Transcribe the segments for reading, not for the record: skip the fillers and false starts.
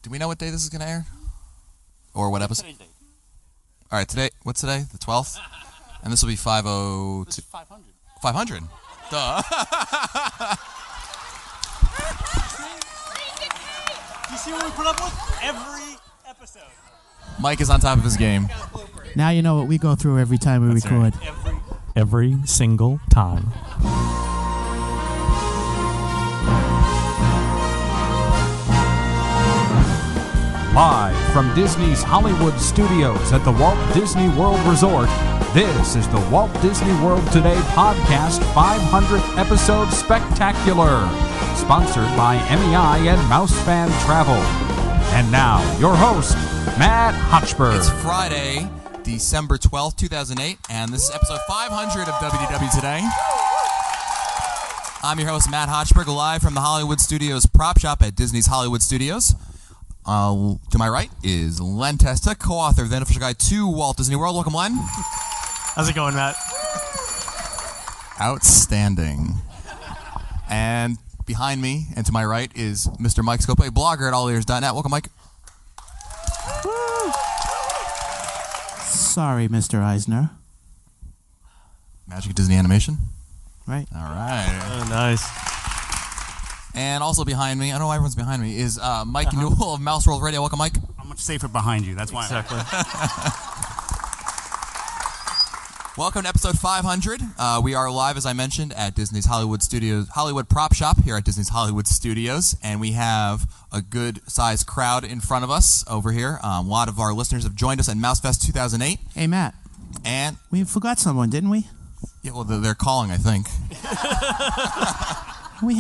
Do we know what day this is going to air? Or what episode? Today's date. All right, today. What's today? The 12th? And this will be 5:02. This is 500. 500. Duh. Do you see what we put up with? Every episode. Mike is on top of his game. Now you know what we go through every time we record. Every single time. Live from Disney's Hollywood Studios at the Walt Disney World Resort, this is the Walt Disney World Today Podcast 500th Episode Spectacular, sponsored by MEI and Mousefan Travel. And now, your host, Matt Hotchberg. It's Friday, December 12th, 2008, and this is episode 500 of WDW Today. I'm your host, Matt Hotchberg, live from the Hollywood Studios prop shop at Disney's Hollywood Studios. To my right is Len Testa, co-author of the unofficial guide to Walt Disney World. Welcome, Len. How's it going, Matt? Outstanding. And behind me and to my right is Mr. Mike Scopa, a blogger at allears.net. Welcome, Mike. Sorry, Mr. Eisner. Magic of Disney Animation. Right. All right. Oh, nice. And also behind me, I don't know why everyone's behind me, is Mike Newell of Mouse World Radio. Welcome, Mike. I'm much safer behind you. That's why. Exactly. Welcome to episode 500. We are live, as I mentioned, at Disney's Hollywood Studios, Hollywood Prop Shop here at Disney's Hollywood Studios, and we have a good-sized crowd in front of us over here. A lot of our listeners have joined us at MouseFest 2008. Hey, Matt. And We forgot someone, didn't we? yeah, well, they're calling, I think. We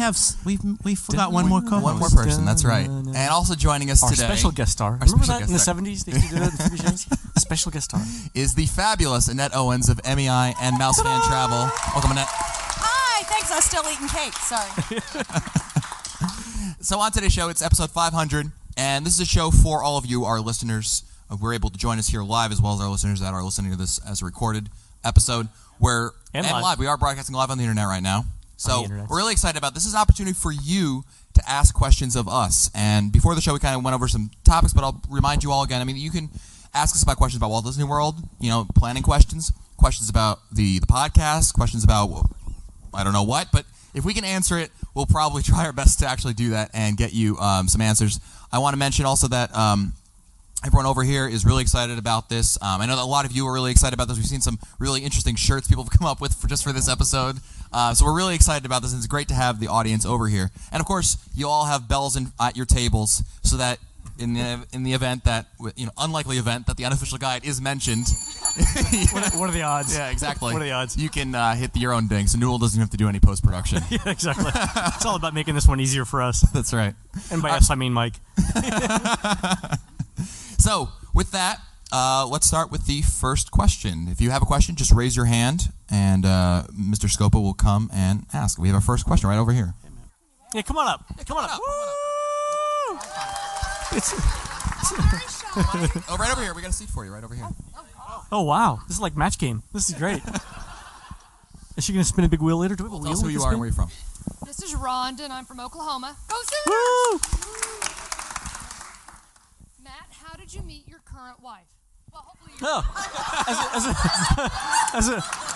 forgot one more co-host. One more person, that's right. And also joining us Our today special guest star. Our Remember special that in the guest star. 70s? They used to do that in TV shows? Special guest star. is the fabulous Annette Owens of MEI and Mousefan Travel. Welcome, Annette. Hi, thanks. I was still eating cake. Sorry. So on today's show, it's episode 500, and this is a show for all of you, our listeners. We're able to join us here live, as well as our listeners that are listening to this as a recorded episode. And live. We are broadcasting live on the internet right now. So we're really excited about this. This is an opportunity for you to ask questions of us. And before the show, we kind of went over some topics, but I'll remind you all again. I mean, you can ask us about questions about Walt Disney World, planning questions about the podcast, questions about, I don't know what, but if we can answer it, we'll probably try our best to actually do that and get you some answers. I want to mention also that everyone over here is really excited about this. I know that a lot of you are really excited about this. We've seen some really interesting shirts people have come up with just for this episode. So we're really excited about this, and it's great to have the audience over here. And of course, you all have bells at your tables, so that in the event that, unlikely event that the unofficial guide is mentioned. What are the odds? Yeah, exactly. What are the odds? You can hit your own ding, so Newell doesn't have to do any post-production. Yeah, exactly. It's all about making this one easier for us. That's right. And by us, I mean Mike. So, with that, let's start with the first question. If you have a question, just raise your hand, and Mr. Scopa will come and ask. We have our first question right over here. Yeah, come on up. Come on up. Woo! Oh, right over here. We got a seat for you, right over here. Oh, wow. This is like match game. This is great. Is she going to spin a big wheel later? Do we have a Tell wheel? us who you are and where you're from. This is Rhonda, and I'm from Oklahoma. Go Sooners! Woo! Matt, how did you meet your current wife? Well, hopefully you. Oh,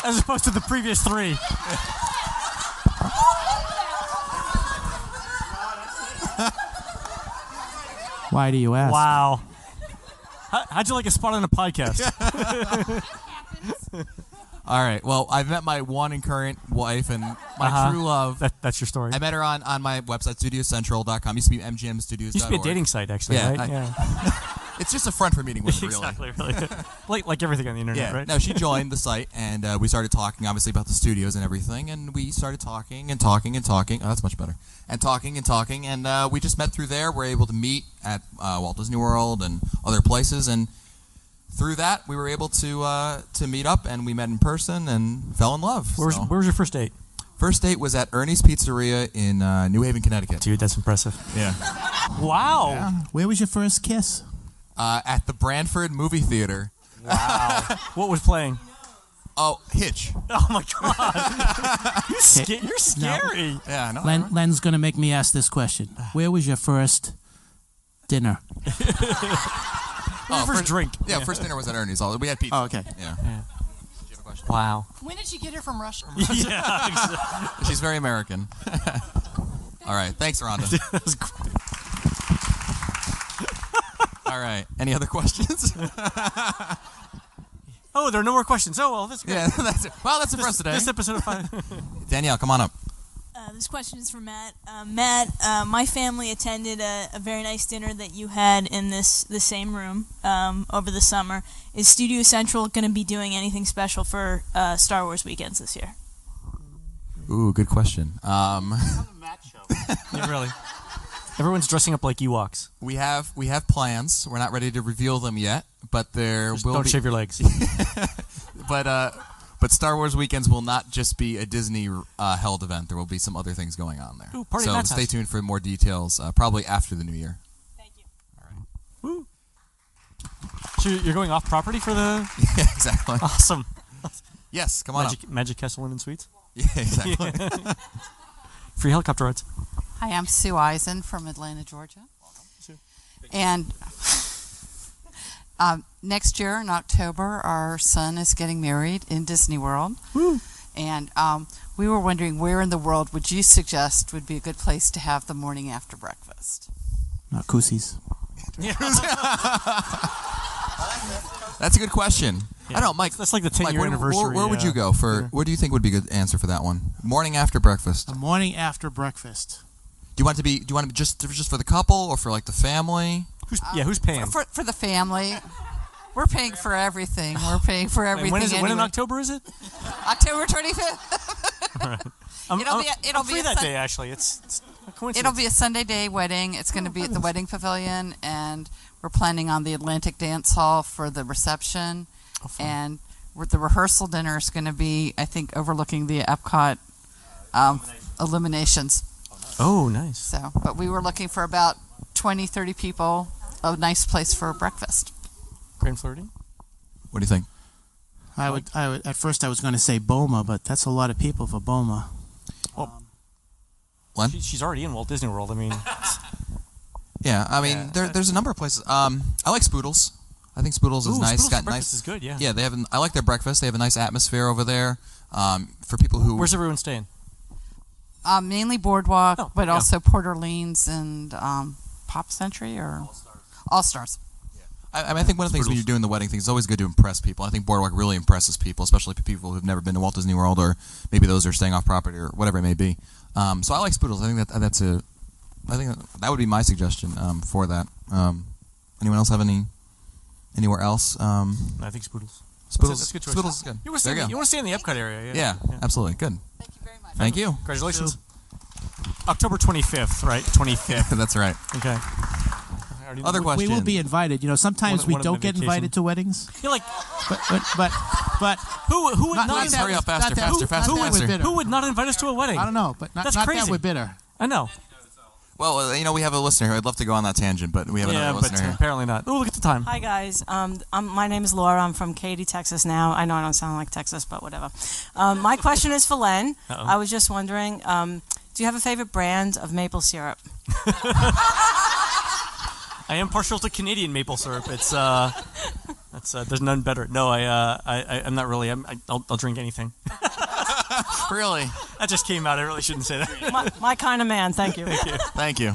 as opposed to the previous three. Why do you ask? Wow. How'd you like a spot on a podcast? All right. Well, I've met my one and current wife and my true love. That's your story. I met her on my website, studiocentral.com. Used to be MGMstudios.org. Used to be a dating site, actually, Yeah, right? Yeah. It's just a front for meeting women, really. Exactly, really. like everything on the internet, Yeah. right? No, she joined the site, and we started talking, obviously, about the studios and everything, and we started talking and talking and talking. Oh, that's much better. And talking, and we just met through there. We're able to meet at Walt Disney World and other places, and through that, we were able to meet up, and we met in person and fell in love. Where was your first date? First date was at Ernie's Pizzeria in New Haven, Connecticut. Dude, that's impressive. Yeah. Wow. Yeah. Where was your first kiss? At the Branford Movie Theater. Wow. What was playing? Oh, Hitch. Oh, my God. You're scary. Yeah, I know. Len's going to make me ask this question. Where was your first Dinner. First drink. Yeah, first dinner was at Ernie's. We had pizza. Oh, okay. Yeah. Yeah. Did you have a question? Wow. When did she get here from Russia? Yeah. She's very American. All right. Thanks, Rhonda. That was great. All right. Any other questions? Oh, there are no more questions. Oh, well, that's good. Yeah, that's it. Well, that's it for us today. This episode of 5. Danielle, come on up. This question is for Matt. Matt, my family attended a very nice dinner that you had in the same room over the summer. Is Studio Central going to be doing anything special for Star Wars weekends this year? Ooh, good question. Yeah, really. Everyone's dressing up like Ewoks. We have plans. We're not ready to reveal them yet, but there will Don't be. shave your legs. But Star Wars weekends will not just be a Disney held event. There will be some other things going on there. Ooh, party so at Matt's stay house. tuned for more details, probably after the new year. Thank you. Woo. So you're going off property for the... Yeah, exactly. Awesome. Yes, come on Magic Castle Inn and Suites? up. Yeah, exactly. Free helicopter rides. Hi, I'm Sue Eisen from Atlanta, Georgia. And next year in October, our son is getting married in Disney World. Woo. And we were wondering where in the world would you suggest would be a good place to have the morning after breakfast? Not Cousins. That's a good question. Yeah. I don't know, Mike. That's like the 10-year Mike, anniversary. Where would you go for? Yeah. What do you think would be a good answer for that one? Morning after breakfast. The morning after breakfast. Do you want it to be? Do you want it just for the couple or for like the family? Who's paying? For the family. We're paying for everything. We're paying for everything. When is it? When in anyway. October is it? October 25th. All right. It'll I'm be free a that Sun- day, actually. It's a coincidence. It'll be a Sunday day wedding. It's going to be at the Wedding Pavilion, and we're planning on the Atlantic Dance Hall for the reception. Oh, fun. And the rehearsal dinner is going to be, I think, overlooking the Epcot illuminations. Oh, nice. So, but we were looking for about 20, 30 people. A nice place for breakfast. Grand Flirting? What do you think? I would. At first, I was going to say Boma, but that's a lot of people for Boma. Len? She's already in Walt Disney World. I mean, Yeah, I mean, there's a number of places. I like Spoodles. I think Spoodles is nice. Spoodles Got for nice. breakfast is good, yeah. Yeah, they have. I like their breakfast. They have a nice atmosphere over there. For people who. Where's everyone staying? Mainly Boardwalk, Oh, but yeah. also Port Orleans and Pop Century or All Stars. I mean, I think one of the things when you're doing the wedding thing, it's always good to impress people. I think Boardwalk really impresses people, especially people who've never been to Walt Disney World, or maybe those who are staying off property or whatever it may be. So I like Spoodles. I think that would be my suggestion for that. Anyone else have anywhere else? I think Spoodles. Spoodles. That's a good choice. Spoodles is good. You want There you go. to stay in the Epcot area, Yeah, absolutely. Good. Thank you very much. Thank you. Congratulations. October 25th, right? 25th. That's right. Okay. Other We questions? will be invited. You know, sometimes One we of don't them get vacation. invited to weddings. You're like, But who would Not- not, not that- Hurry up, faster, not that- faster, faster, not that faster. we're bitter. who would not invite us to a wedding? I don't know, but not That's that crazy. we're bitter. I know. Well, we have a listener here. I'd love to go on that tangent, but we have Yeah, another but listener here. apparently not. Oh, look at the time. Hi guys, my name is Laura. I'm from Katy, Texas now. I know I don't sound like Texas, but whatever. My question is for Len. Uh-oh. I was just wondering, do you have a favorite brand of maple syrup? I am partial to Canadian maple syrup. It's there's none better. No, I'm not really. I'll drink anything. Really? That just came out. I really shouldn't say that. my kind of man. Thank you. Thank you.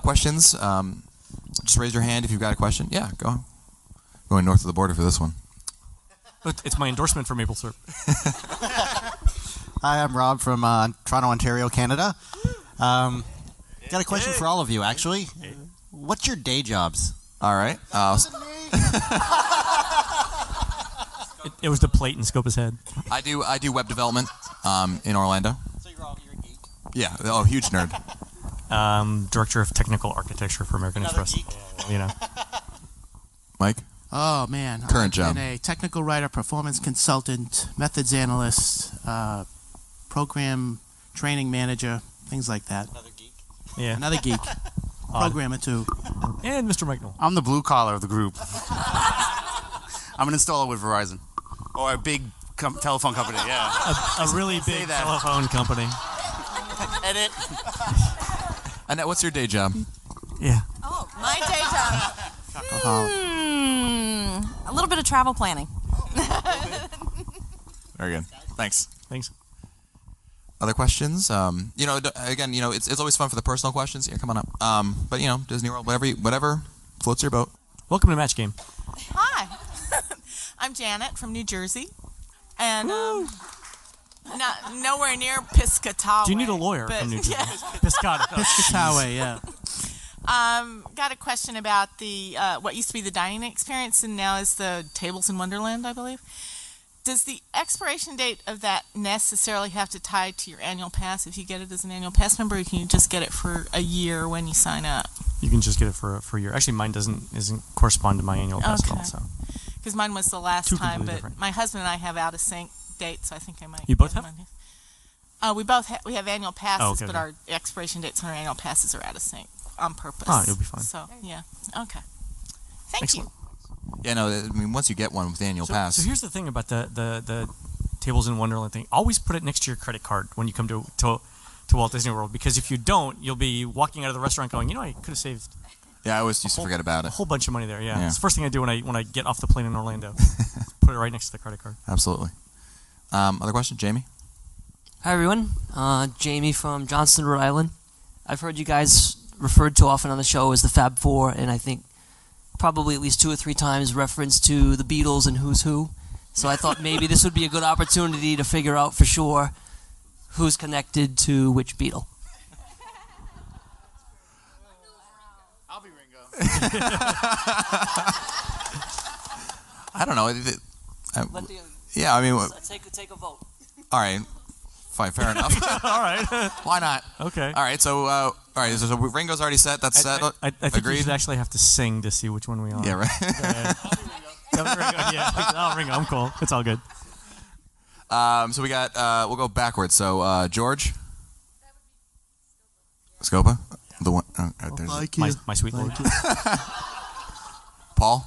Questions? Just raise your hand if you've got a question. Yeah, go. Going north of the border for this one. It's my endorsement for maple syrup. Hi, I'm Rob from Toronto, Ontario, Canada. Got a question for all of you, actually. What's your day jobs? All right. It was the plate and scope his head. I do web development in Orlando. So you're a geek. Yeah. Oh, huge nerd. Director of Technical Architecture for American Another Express. geek. You know. Mike. Oh man, Current I've job. been a technical writer, performance consultant, methods analyst, program training manager, things like that. Another geek. Yeah. Another geek, programmer too. And Mr. Mike Knoll. I'm the blue collar of the group. I'm an installer with Verizon, or a big telephone company. Yeah. A really big that. telephone company. Edit. Annette, what's your day job? Yeah. Oh, my day job. A little bit of travel planning. Very good. Thanks. Thanks. Other questions? Again, it's always fun for the personal questions. Yeah, come on up. But Disney World, whatever floats your boat. Welcome to Match Game. Hi, I'm Janet from New Jersey, and nowhere near Piscataway. Do you need a lawyer from New Jersey? Yeah. Piscataway, yeah. Got a question about the what used to be the dining experience and now is the Tables in Wonderland, I believe. Does the expiration date of that necessarily have to tie to your annual pass if you get it as an annual pass member, or can you just get it for a year when you sign up? You can just get it for a year. Actually, mine isn't correspond to my annual pass at all. So. Because mine was the last Two time, but different. my husband and I have out of sync dates, so I think I might. You both get have? We both we have annual passes, okay, but our expiration dates on our annual passes are out of sync on purpose. Oh, you'll be fine. So yeah, okay. Thank Excellent. you. Yeah, no, I mean, once you get one with the annual pass. So here's the thing about the Tables in Wonderland thing. Always put it next to your credit card when you come to Walt Disney World, because if you don't, you'll be walking out of the restaurant going, I could have saved. Yeah, I always used to forget about it. A whole bunch of money there. Yeah, Yeah. it's the first thing I do when I get off the plane in Orlando. Put it right next to the credit card. Absolutely. Other question, Jamie? Hi, everyone. Jamie from Johnston, Rhode Island. I've heard you guys referred to often on the show as the Fab Four, and I think probably at least 2 or 3 times reference to the Beatles and Who's Who. So I thought maybe this would be a good opportunity to figure out for sure who's connected to which Beatle. I'll be Ringo. I don't know. Yeah, I mean, Take a vote. all right, fine, fair enough. All right. Why not? Okay. All right, so so Ringo's already set. That's set. I think Agreed. you should actually have to sing to see which one we are. Yeah, right. I'll Ringo. I'm cool. It's all good. So we got. We'll go backwards. So George. Scopa. The one. There's Like my, you. my sweet lord. Paul.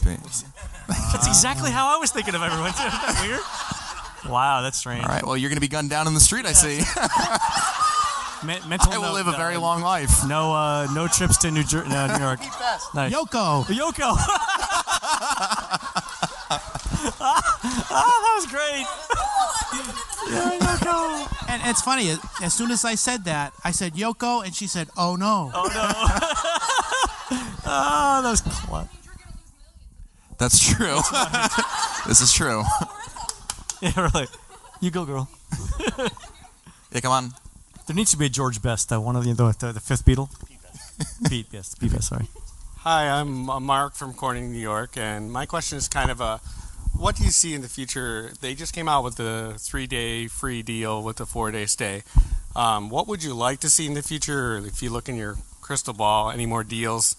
That's exactly how I was thinking of everyone. Isn't that weird? Wow, that's strange. All right. Well, you're going to be gunned down in the street. I see. Mental I will note, live a very long life. No trips to New York. Nice. Yoko. Yoko. That was great. Yeah, Yoko. And it's funny, as soon as I said that, I said Yoko, and she said, oh no. Oh no. Oh, that was clever. That's true. This is true. Yeah, really. You go, girl. Yeah, come on. There needs to be a George Best, one of the fifth Beatle. Pete Best. Pete Best, sorry. Hi, I'm Mark from Corning, New York, and my question is kind of what do you see in the future? They just came out with the 3-day free deal with the 4-day stay. What would you like to see in the future, if you look in your crystal ball, any more deals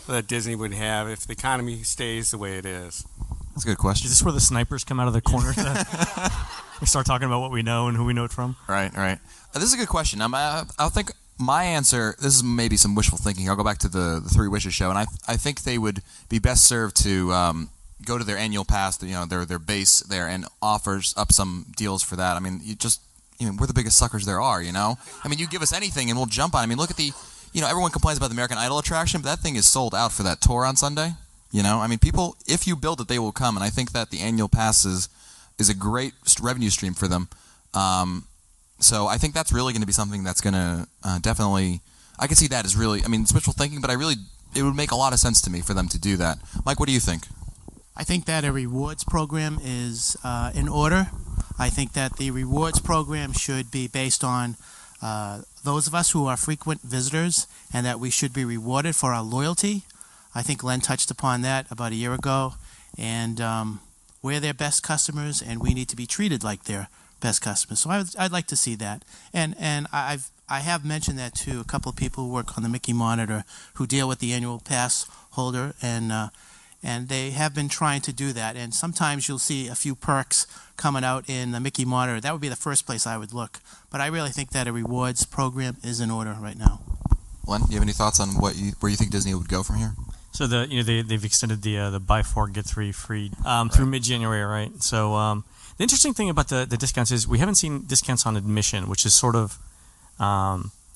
that Disney would have if the economy stays the way it is? That's a good question. Is this where the snipers come out of the corner? We start talking about what we know and who we know it from? Right. This is a good question. I'll think my answer, this is maybe some wishful thinking. I'll go back to the Three Wishes show, and I think they would be best served to go to their annual pass, their base there, and offers up some deals for that. I mean, we're the biggest suckers there are, I mean, you give us anything and we'll jump on it. I mean, look at everyone complains about the American Idol attraction, but that thing is sold out for that tour on Sunday. I mean, people, if you build it, they will come, and I think that the annual pass is a great revenue stream for them. So I think that's really going to be something that's going to definitely, I can see that as really, I mean, it's wishful thinking, but it would make a lot of sense to me for them to do that. Mike, what do you think? I think that a rewards program is in order. I think that the rewards program should be based on those of us who are frequent visitors, and that we should be rewarded for our loyalty. I think Len touched upon that about a year ago, and we're their best customers, and we need to be treated like their best customers. So I'd like to see that, and I have mentioned that to a couple of people who work on the Mickey Monitor who deal with the annual pass holder, and they have been trying to do that. And sometimes you'll see a few perks coming out in the Mickey Monitor. That would be the first place I would look. But I really think that a rewards program is in order right now. Len, do you have any thoughts on where you think Disney would go from here? So they've extended the buy 4 get 3 free through mid-January, right? So the interesting thing about the discounts is we haven't seen discounts on admission, which is sort of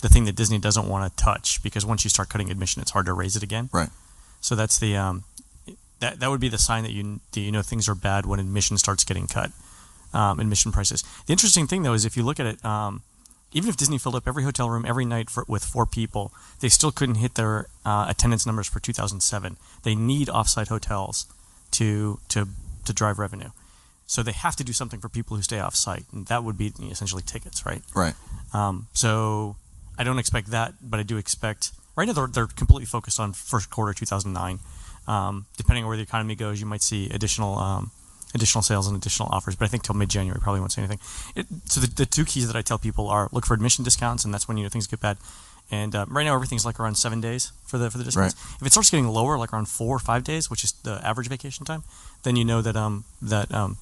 the thing that Disney doesn't want to touch, because once you start cutting admission, it's hard to raise it again. Right. So that's the that would be the sign that you know things are bad when admission starts getting cut, admission prices. The interesting thing though is if you look at it, even if Disney filled up every hotel room every night with 4 people, they still couldn't hit their attendance numbers for 2007. They need offsite hotels to drive revenue. So they have to do something for people who stay off-site, and that would be essentially tickets, right? Right. So I don't expect that, but I do expect. Right now they're completely focused on first quarter 2009. Depending on where the economy goes, you might see additional sales and additional offers, but I think till mid-January probably won't see anything. So the 2 keys that I tell people are look for admission discounts, and that's when things get bad. And right now everything's like around 7 days for the discounts. Right. If it starts getting lower, like around 4 or 5 days, which is the average vacation time, then you know that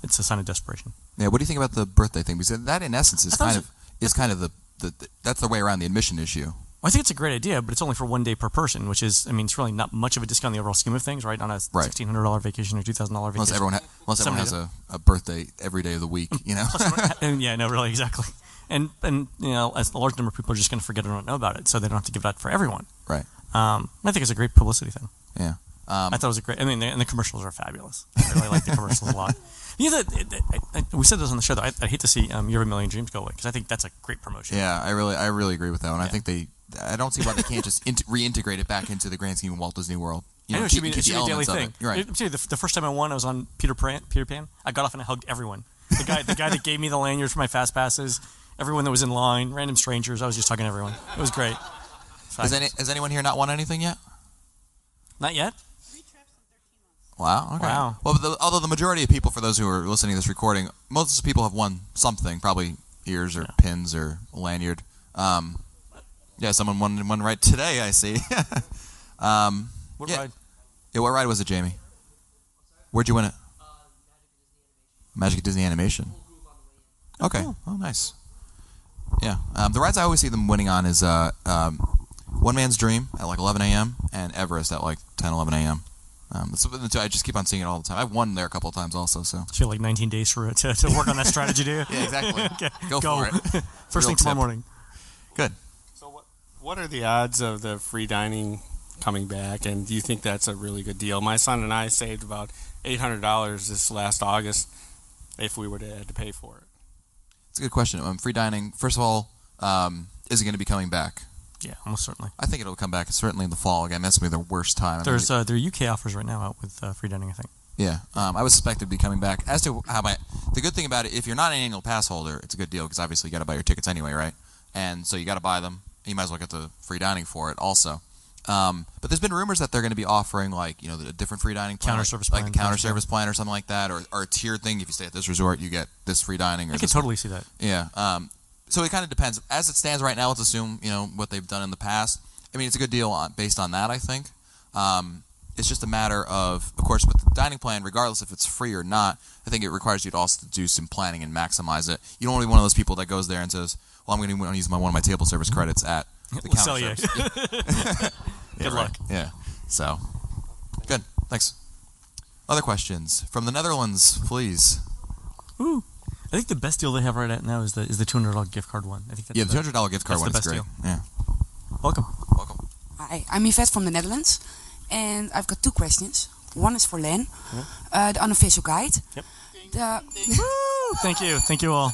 it's a sign of desperation. Yeah. What do you think about the birthday thing? Because that, in essence, is kind of the that's the way around the admission issue. Well, I think it's a great idea, but it's only for 1 day per person, which is, it's really not much of a discount in the overall scheme of things, right? On a $1,600 vacation or $2,000 vacation. Unless everyone has a birthday every day of the week, you know. Yeah, no, really, exactly. And as a large number of people are just going to forget or not know about it, so they don't have to give it out for everyone. Right. I think it's a great publicity thing. Yeah. I thought it was a great. And the commercials are fabulous. I really like the commercials a lot. We said this on the show, though. I hate to see Year of a Million Dreams go away, because I think that's a great promotion. Yeah, I really agree with that one. Yeah. I think I don't see why they can't just reintegrate it back into the grand scheme of Walt Disney World. I know it should be a daily thing. You're right. The first time I won, I was on Peter Pan. I got off and I hugged everyone. The guy that gave me the lanyards for my fast passes, everyone that was in line, random strangers. I was just hugging everyone. It was great. Has anyone here not won anything yet? Not yet. Wow. Okay. Wow. Well, although the majority of people, for those who are listening to this recording, most of the people have won something, probably ears or pins or a lanyard. Yeah, someone won one right today, I see. What ride? Yeah, what ride was it, Jamie? Where'd you win it? Magic at Disney Animation. Okay. Oh, nice. Yeah. The rides I always see them winning on is One Man's Dream at like 11 a.m. and Everest at like 10, 11 a.m. I just keep on seeing it all the time. I've won there a couple of times also. So you have like 19 days to work on that strategy, do you? Yeah, exactly. Okay. Go for it. First thing tomorrow morning. Good. So what are the odds of the free dining coming back, and do you think that's a really good deal? My son and I saved about $800 this last August if we were to have to pay for it. It's a good question. Free dining, first of all, is it going to be coming back? Yeah, almost certainly. I think it'll come back certainly in the fall. Again, that's going to be the worst time. There are UK offers right now out with free dining, I think. Yeah, I would suspect it'd be coming back. As to the good thing about it, if you're not an annual pass holder, it's a good deal because obviously you got to buy your tickets anyway, right? And so you got to buy them. You might as well get the free dining for it also. But there's been rumors that they're going to be offering a different free dining plan, like a counter service plan or something like that, or a tiered thing. If you stay at this resort, you get this free dining. Or I can totally see that. Yeah. So it kind of depends. As it stands right now, let's assume what they've done in the past. I mean, it's a good deal based on that, I think. It's just a matter of course, with the dining plan, regardless if it's free or not, I think it requires you to also do some planning and maximize it. You don't want to be one of those people that goes there and says, well, I'm going to use one of my table service credits at the counter service. Good luck. Yeah. So, good. Thanks. Other questions from the Netherlands, please. Ooh. I think the best deal they have right now is the $200 gift card one. I think that's the $200 gift card one is great. Deal. Yeah. Welcome. Hi, I'm Yvette from the Netherlands, and I've got 2 questions. One is for Len, the unofficial guide. Yep. Thank you. Thank you all.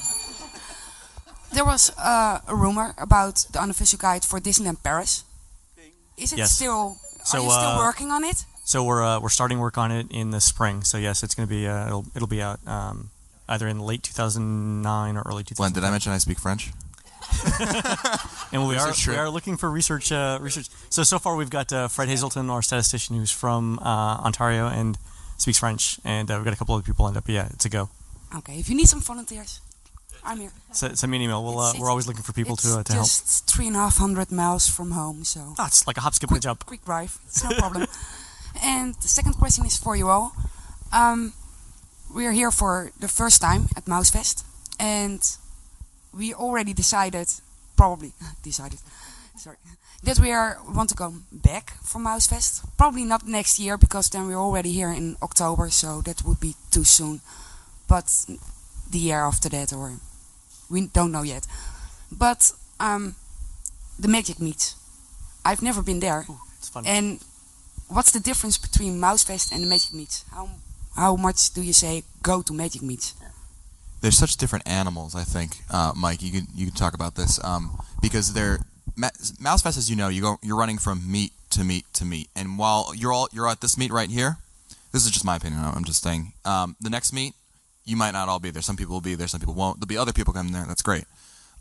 There was a rumor about the unofficial guide for Disneyland Paris. Is it still? Are you still working on it? So we're starting work on it in the spring. So yes, it's going to be it'll be out either in late 2009 or early 2010. Len, did I mention I speak French? And we are looking for research. So far we've got Fred Hazelton, our statistician, who's from Ontario and speaks French, and we've got a couple other people lined up. But yeah, it's a go. Okay, if you need some volunteers, I'm here. Send me an email. We're always looking for people to help. It's just 350 miles from home, so. Oh, it's like a hop, skip, and a jump. Quick drive. It's no problem. And the second question is for you all. We are here for the first time at Mousefest, and we already decided, that we want to go back for Mousefest. Probably not next year, because then we're already here in October, so that would be too soon. But the year after that, or we don't know yet. But the Magic Meets. I've never been there. Ooh, it's fun. And what's the difference between Mousefest and the Magic Meets? How much do you say go to Magic Meets? There's such different animals. I think, Mike, you can talk about this because Mousefest, as you know, you're running from meet to meet to meet, and while you're at this meet right here, this is just my opinion. I'm just saying, the next meet, you might not all be there. Some people will be there, some people won't. There'll be other people coming there. That's great.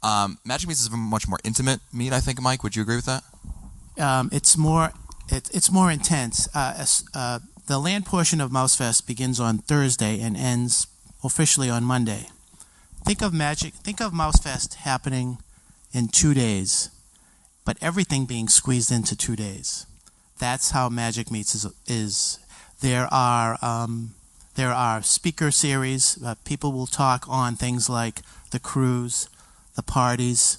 Magic Meets is a much more intimate meet, I think. Mike, would you agree with that? It's more intense. The land portion of Mousefest begins on Thursday and ends officially on Monday. Think of Mousefest happening in 2 days, but everything being squeezed into 2 days. That's how Magic Meets is. There are speaker series. People will talk on things like the cruise, the parties.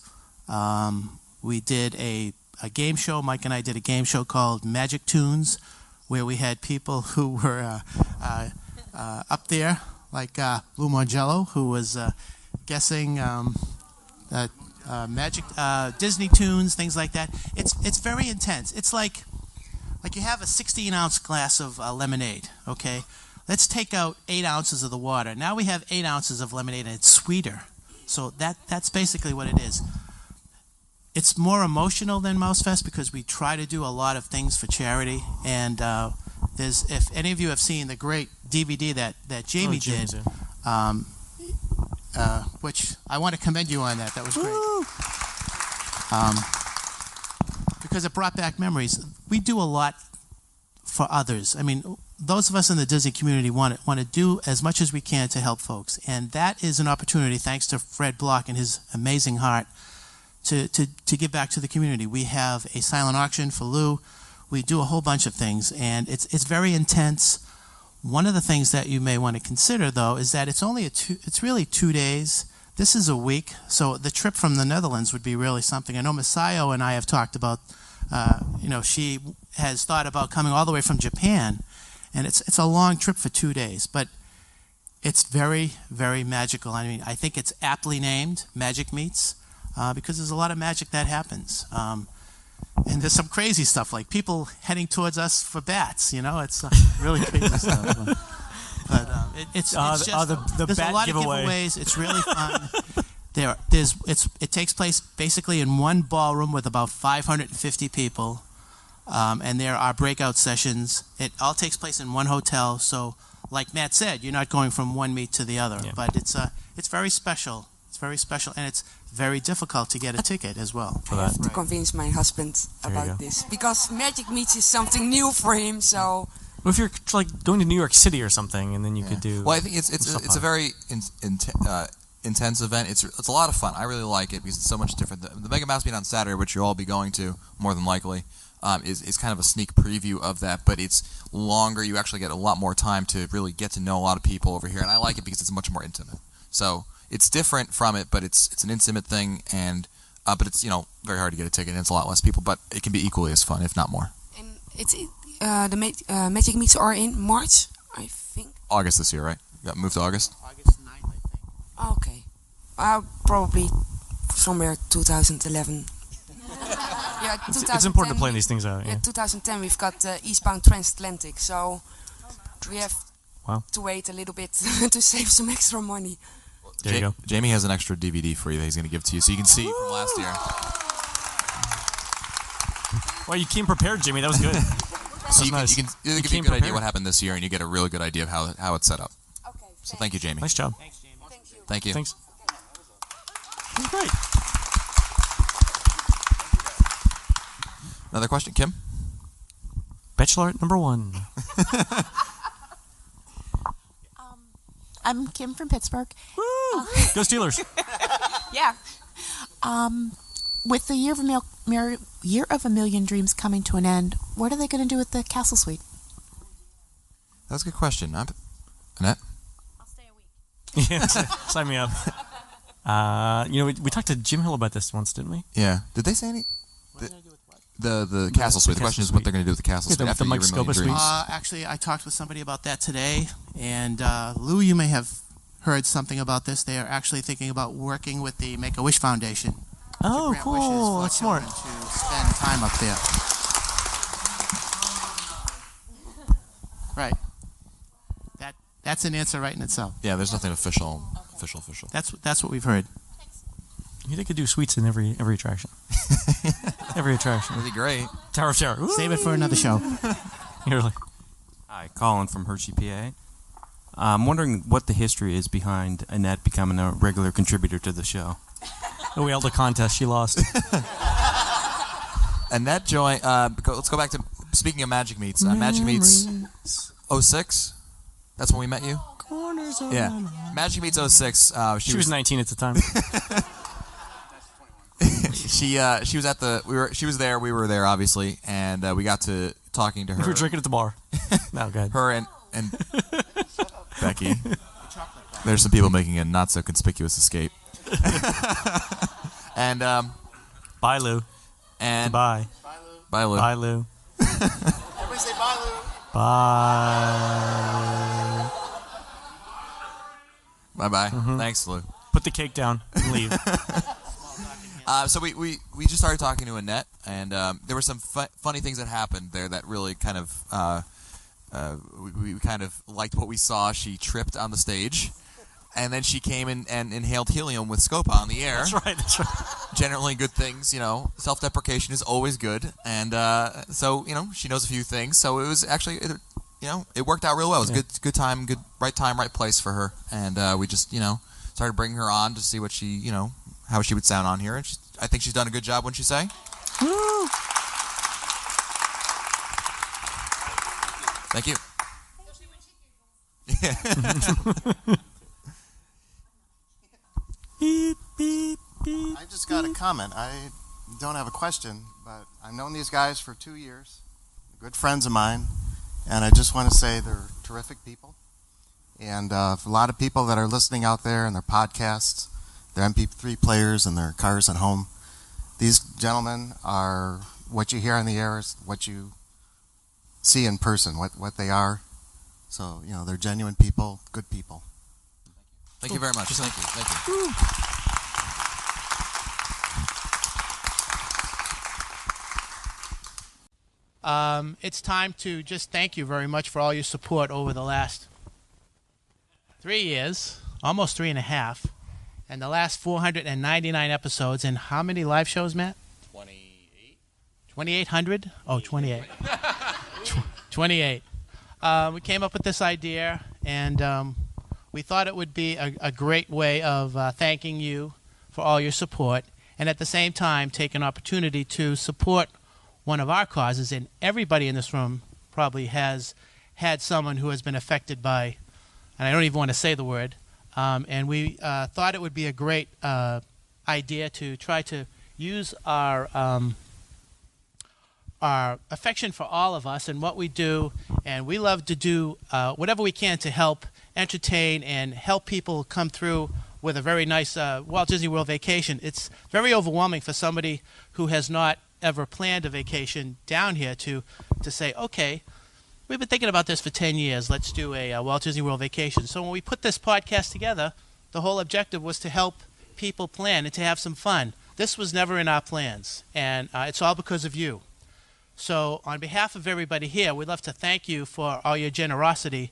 We did a game show. Mike and I did a game show called Magic Tunes, where we had people who were up there, like Lou Margello, who was guessing magic Disney tunes, things like that. It's very intense. It's like you have a 16-ounce glass of lemonade. Okay, let's take out 8 ounces of the water. Now we have 8 ounces of lemonade, and it's sweeter. So that's basically what it is. It's more emotional than Mousefest because we try to do a lot of things for charity. And if any of you have seen the great DVD that Jamie did, which I want to commend you on that. That was great. Because it brought back memories. We do a lot for others. I mean, those of us in the Disney community want to do as much as we can to help folks. And that is an opportunity, thanks to Fred Block and his amazing heart, to give back to the community. We have a silent auction for Lou. We do a whole bunch of things, and it's very intense. One of the things that you may want to consider, though, is that it's really 2 days. This is a week, so the trip from the Netherlands would be really something. I know Masayo and I have talked about, she has thought about coming all the way from Japan, and it's a long trip for 2 days, but it's very, very magical. I mean, I think it's aptly named Magic Meets because there's a lot of magic that happens. And there's some crazy stuff, like people heading towards us for bats. It's really crazy stuff. But it's just there's a lot of giveaways. It's really fun. It takes place basically in one ballroom with about 550 people, and there are breakout sessions. It all takes place in one hotel. So, like Matt said, you're not going from one meet to the other. Yeah. But it's very special. It's very special, and it's very difficult to get a ticket as well. I have to convince my husband about this because Magic Meets is something new for him. So, well, if you're like going to New York City or something, and then you could do. Well, I think it's a very intense event. It's a lot of fun. I really like it because it's so much different. The Mega Mouse Meet on Saturday, which you'll all be going to more than likely, is kind of a sneak preview of that. But it's longer. You actually get a lot more time to really get to know a lot of people over here, and I like it because it's much more intimate. So. It's different from it, but it's an intimate thing, and but it's very hard to get a ticket, and it's a lot less people, but it can be equally as fun, if not more. And it's the Magic Meets are in March, I think. August this year, right? Got moved to August. August 9th, I think. Okay, probably somewhere 2011. Yeah, it's important to plan these things out. Yeah, 2010 we've got Eastbound Transatlantic, so we have to wait a little bit to save some extra money. There you go. Jamie has an extra DVD for you that he's going to give to you, so you can see from last year. Well, you came prepared, Jamie. That was good. So you can give you a good idea what happened this year, and you get a really good idea of how it's set up. Okay. So thank you, Jamie. Nice job. Thanks, Jamie. Thank you. Thanks. That was great. Another question, Kim? Bachelorette number 1. I'm Kim from Pittsburgh. Woo! Go Steelers. Yeah. With the Year of a Million Dreams coming to an end, what are they going to do with the Castle Suite? That's a good question. Annette? I'll stay a week. Yeah, sign me up. We talked to Jim Hill about this once, didn't we? Yeah. Did they say any? The Castle Suite. The question is what they're going to do with the Castle Suite after the Mike Year of a Million Scopa Dreams. Actually, I talked with somebody about that today, and Lou, you may have heard something about this. They are actually thinking about working with the Make-A-Wish Foundation Oh, grant cool. wishes for That's smart. children to spend time up there. Right. That's an answer right in itself. Yeah, there's nothing official. That's what we've heard. They could do sweets in every attraction. Every attraction. That'd be great. Tower of Terror. Save it for another show. You're like, hi, Colin from Hershey, PA. I'm wondering what the history is behind Annette becoming a regular contributor to the show. we held a contest. She lost. Annette joined. Let's go back to speaking of Magic Meets. Magic Meets 06. That's when we met you. Corners of Yeah, Magic Meets 06. She was 19 at the time. She was at the she was there. We were there, obviously, and we got to talking to her. We were drinking at the bar. No, good. Her and Becky. There's some people making a not so conspicuous escape. And bye, Lou. And bye. Bye, Lou. Bye, Lou. Everybody say bye, Lou. Bye. Bye. Thanks, Lou. Put the cake down and leave. So we just started talking to Annette, and there were some funny things that happened there that really kind of we kind of liked what we saw. She tripped on the stage, and then she came in and inhaled helium with Scopa on the air. That's right. Generally good things, self-deprecation is always good, and so she knows a few things. So it was actually it worked out real well. It was good time, right place for her, and we just started bringing her on to see what she how she would sound on here, and I think she's done a good job. Wouldn't you say? Woo! Thank you. Beep, beep, beep. I just got a comment. I don't have a question, but I've known these guys for 2 years. They're good friends of mine, and I just want to say they're terrific people. And for a lot of people that are listening out there and their podcasts, their MP3 players and their cars at home, these gentlemen are what you hear on the air is what you see in person, what they are. So, they're genuine people, good people. Thank you very much. Thank you. Woo. It's time to just thank you very much for all your support over the last 3 years, almost 3.5, and the last 499 episodes. And how many live shows, Matt? 28. 2,800? Oh, 28. 28. We came up with this idea, and we thought it would be a great way of thanking you for all your support, and at the same time take an opportunity to support one of our causes. And everybody in this room probably has had someone who has been affected by, and I don't even want to say the word, and we thought it would be a great idea to try to use our affection for all of us and what we do, and we love to do whatever we can to help entertain and help people come through with a very nice Walt Disney World vacation. It's very overwhelming for somebody who has not ever planned a vacation down here to say, okay, we've been thinking about this for 10 years. Let's do a Walt Disney World vacation. So when we put this podcast together, the whole objective was to help people plan and to have some fun. This was never in our plans, and it's all because of you. So on behalf of everybody here, we'd love to thank you for all your generosity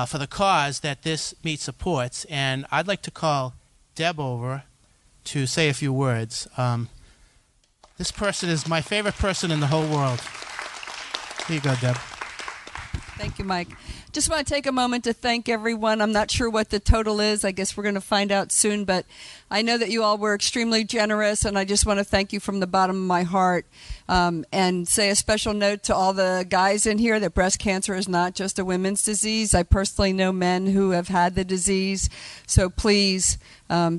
for the cause that this meet supports. And I'd like to call Deb over to say a few words. This person is my favorite person in the whole world. Here you go, Deb. Thank you, Mike. Just want to take a moment to thank everyone. I'm not sure what the total is. I guess we're going to find out soon, but I know that you all were extremely generous, and I just want to thank you from the bottom of my heart, and say a special note to all the guys in here that breast cancer is not just a women's disease. I personally know men who have had the disease, so please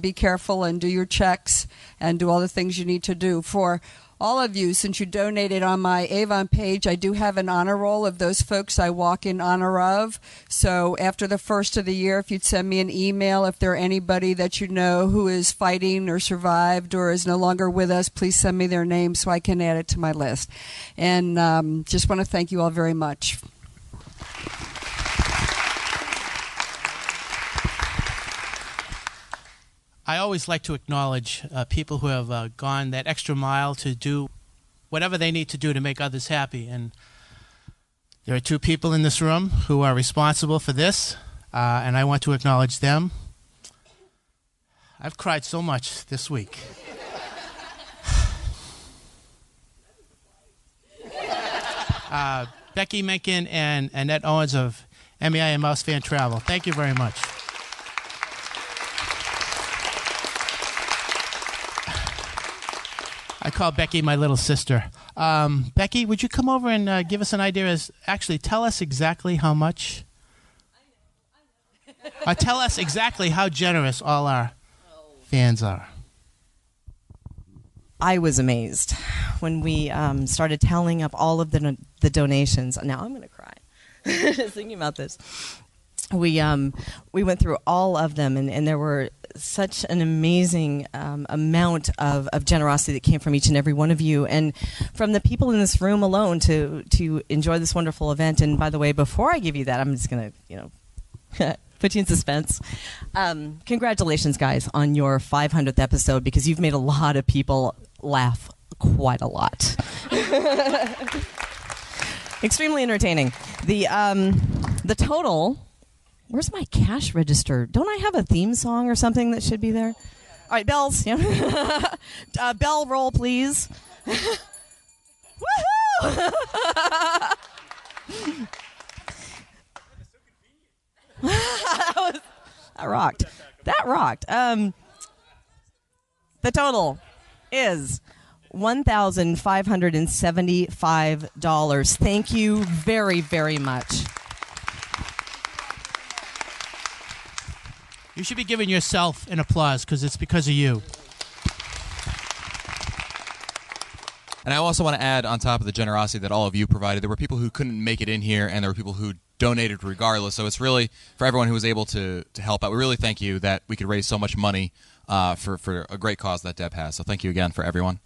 be careful and do your checks and do all the things you need to do. For all of you, since you donated on my Avon page, I do have an honor roll of those folks I walk in honor of. So after the first of the year, if you'd send me an email, if there are anybody that you know who is fighting or survived or is no longer with us, please send me their name so I can add it to my list. And just want to thank you all very much. I always like to acknowledge people who have gone that extra mile to do whatever they need to do to make others happy. And there are two people in this room who are responsible for this, and I want to acknowledge them. I've cried so much this week. Becky Menken and Annette Owens of MEI and Mouse Fan Travel. Thank you very much. I call Becky my little sister. Becky, would you come over and give us an idea? Tell us exactly how much. Tell us exactly how generous all our fans are. I was amazed when we started tallying up all of the donations. Now I'm going to cry just thinking about this. We went through all of them, and there were such an amazing amount of generosity that came from each and every one of you, and from the people in this room alone to enjoy this wonderful event. And by the way, before I give you that, I'm just going to put you in suspense. Congratulations, guys, on your 500th episode, because you've made a lot of people laugh quite a lot. Extremely entertaining. The total. Where's my cash register? Don't I have a theme song or something that should be there? All right, bells. Yeah. Bell roll, please. Woohoo! That rocked. That rocked. The total is $1,575. Thank you very, very much. You should be giving yourself an applause because it's because of you. And I also want to add, on top of the generosity that all of you provided, there were people who couldn't make it in here, and there were people who donated regardless. So it's really, for everyone who was able to help out, we really thank you that we could raise so much money for a great cause that Deb has. So thank you again for everyone.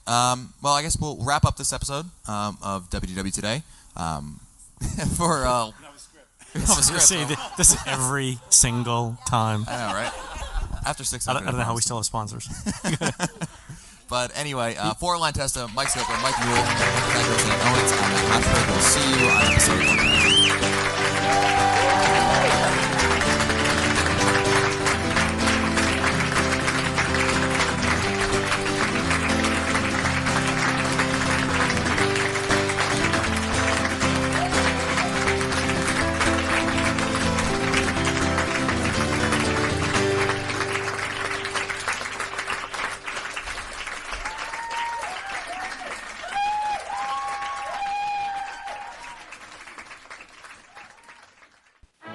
Well, I guess we'll wrap up this episode of WDW Today. This is every single time. I know, right? After 600. I don't know how we still have sponsors. But anyway, for Len Testa, Mike Skipper, Mike Newell, Patrick and Owens, I'm Matt Hatfield. We'll see you on episode 1.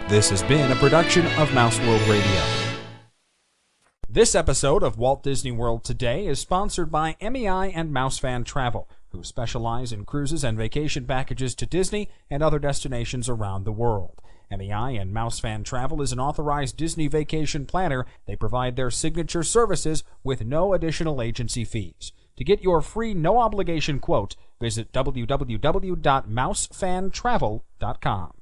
This has been a production of Mouse World Radio. This episode of Walt Disney World Today is sponsored by MEI and Mouse Fan Travel, who specialize in cruises and vacation packages to Disney and other destinations around the world. MEI and Mouse Fan Travel is an authorized Disney vacation planner. They provide their signature services with no additional agency fees. To get your free no-obligation quote, visit www.mousefantravel.com.